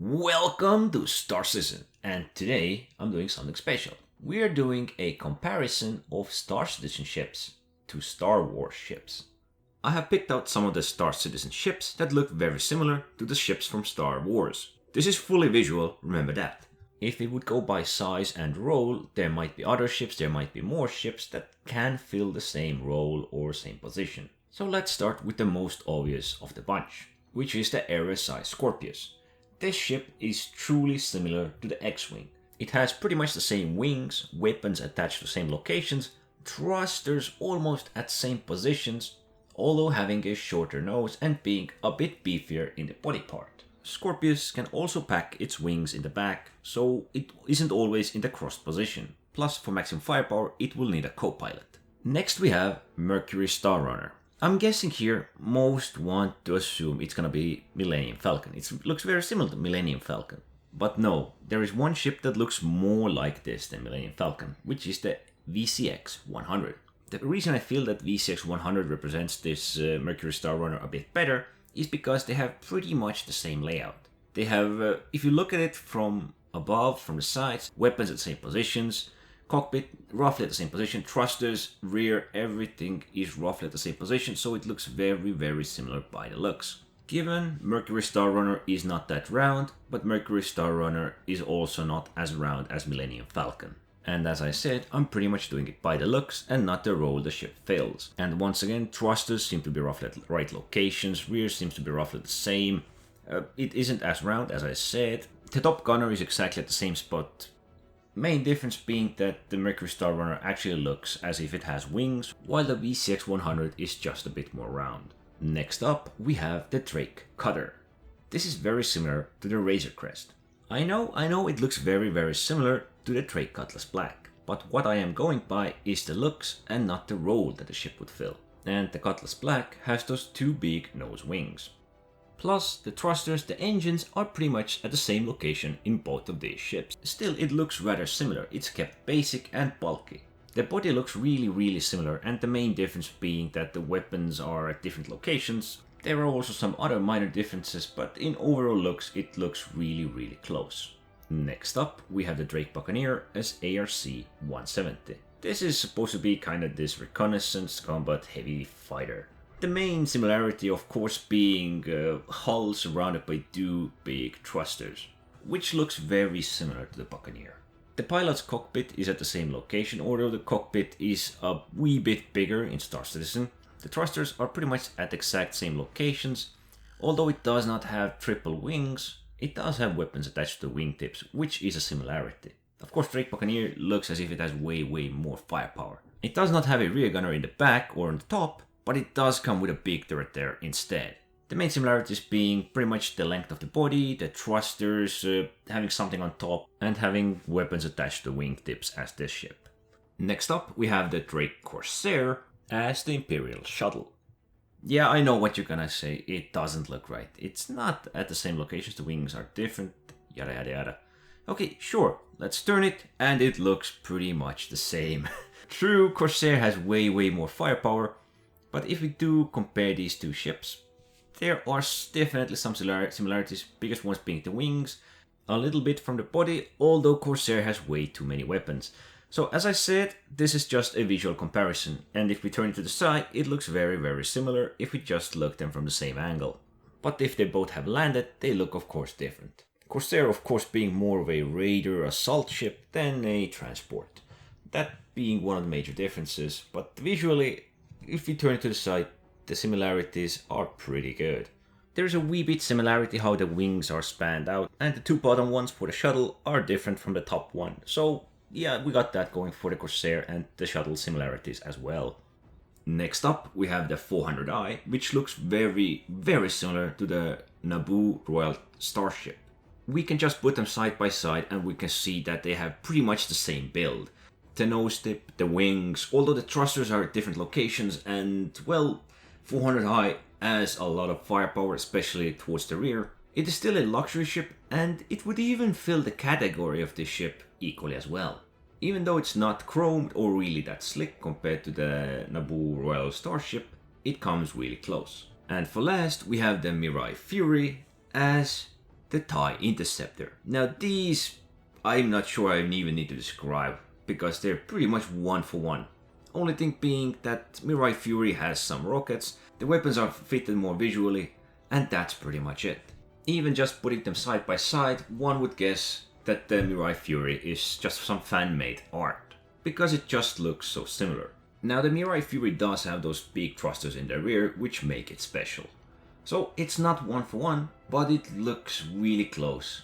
Welcome to Star Citizen, and today I'm doing something special. We are doing a comparison of Star Citizen ships to Star Wars ships. I have picked out some of the Star Citizen ships that look very similar to the ships from Star Wars. This is fully visual, remember that. If it would go by size and role, there might be other ships, there might be more ships that can fill the same role or same position. So let's start with the most obvious of the bunch, which is the RSI Scorpius. This ship is truly similar to the X-Wing. It has pretty much the same wings, weapons attached to same locations, thrusters almost at same positions, although having a shorter nose and being a bit beefier in the body part. Scorpius can also pack its wings in the back, so it isn't always in the crossed position. Plus, for maximum firepower, it will need a co-pilot. Next we have Mercury Star Runner. I'm guessing here most want to assume it's gonna be Millennium Falcon. It looks very similar to Millennium Falcon. But no, there is one ship that looks more like this than Millennium Falcon, which is the VCX-100. The reason I feel that VCX-100 represents this Mercury Star Runner a bit better is because they have pretty much the same layout. They have, if you look at it from above, from the sides, weapons at the same positions, cockpit roughly at the same position, thrusters, rear, everything is roughly at the same position, so it looks very similar by the looks. Given Mercury Star Runner is not that round, but Mercury Star Runner is also not as round as Millennium Falcon. And as I said, I'm pretty much doing it by the looks and not the role the ship fills. And once again, thrusters seem to be roughly at the right locations, rear seems to be roughly the same. It isn't as round as I said. The Top Gunner is exactly at the same spot. Main difference being that the Mercury Star Runner actually looks as if it has wings, while the VCX-100 is just a bit more round. Next up, we have the Drake Cutter. This is very similar to the Razor Crest. I know it looks very similar to the Drake Cutlass Black, but what I am going by is the looks and not the role that the ship would fill. And the Cutlass Black has those two big nose wings. Plus, the thrusters, the engines are pretty much at the same location in both of these ships. Still, it looks rather similar. It's kept basic and bulky. The body looks really similar, and the main difference being that the weapons are at different locations. There are also some other minor differences, but in overall looks, it looks really close. Next up, we have the Drake Buccaneer as ARC-170. This is supposed to be kind of this reconnaissance combat heavy fighter. The main similarity, of course, being hull surrounded by two big thrusters, which looks very similar to the Buccaneer. The pilot's cockpit is at the same location, although the cockpit is a wee bit bigger in Star Citizen. The thrusters are pretty much at the exact same locations. Although it does not have triple wings, it does have weapons attached to the wingtips, which is a similarity. Of course, Drake Buccaneer looks as if it has way more firepower. It does not have a rear gunner in the back or on the top, but it does come with a big turret there instead. The main similarities being pretty much the length of the body, the thrusters, having something on top, and having weapons attached to wingtips as this ship. Next up, we have the Drake Corsair as the Imperial Shuttle. Yeah, I know what you're gonna say, it doesn't look right. It's not at the same locations, the wings are different, yada. Okay, sure, let's turn it, and it looks pretty much the same. True, Corsair has way more firepower, but if we do compare these two ships, there are definitely some similarities, biggest ones being the wings, a little bit from the body, although Corsair has way too many weapons. So as I said, this is just a visual comparison, and if we turn it to the side, it looks very similar if we just look them from the same angle. But if they both have landed, they look of course different. Corsair of course being more of a raider assault ship than a transport. That being one of the major differences, but visually, if we turn it to the side, the similarities are pretty good. There's a wee bit similarity how the wings are spanned out, and the two bottom ones for the shuttle are different from the top one. So yeah, we got that going for the Corsair and the shuttle similarities as well. Next up, we have the 400i, which looks very similar to the Naboo Royal Starship. We can just put them side by side and we can see that they have pretty much the same build. The nose tip, the wings, although the thrusters are at different locations, and well, 400i has a lot of firepower, especially towards the rear. It is still a luxury ship, and it would even fill the category of this ship equally as well. Even though it's not chromed or really that slick compared to the Naboo Royal Starship, it comes really close. And for last, we have the Mirai Fury as the TIE Interceptor. Now these, I'm not sure I even need to describe, because they're pretty much one for one. Only thing being that Mirai Fury has some rockets, the weapons are fitted more visually, and that's pretty much it. Even just putting them side by side, one would guess that the Mirai Fury is just some fan-made art, because it just looks so similar. Now the Mirai Fury does have those big thrusters in the rear, which make it special. So it's not one for one, but it looks really close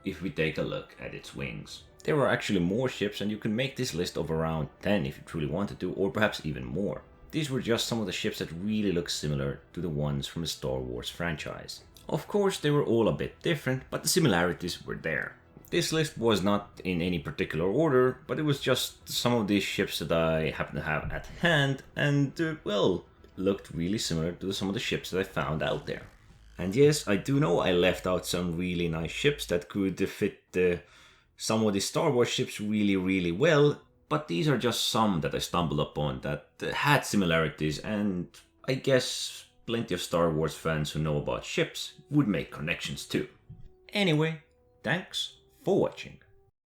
if we take a look at its wings. There are actually more ships, and you can make this list of around 10 if you truly wanted to, or perhaps even more. These were just some of the ships that really look similar to the ones from the Star Wars franchise. Of course, they were all a bit different, but the similarities were there. This list was not in any particular order, but it was just some of these ships that I happened to have at hand, and well, looked really similar to some of the ships that I found out there. And yes, I do know I left out some really nice ships that could fit some of the Star Wars ships really well, but these are just some that I stumbled upon that had similarities, and I guess plenty of Star Wars fans who know about ships would make connections too. Anyway, thanks for watching.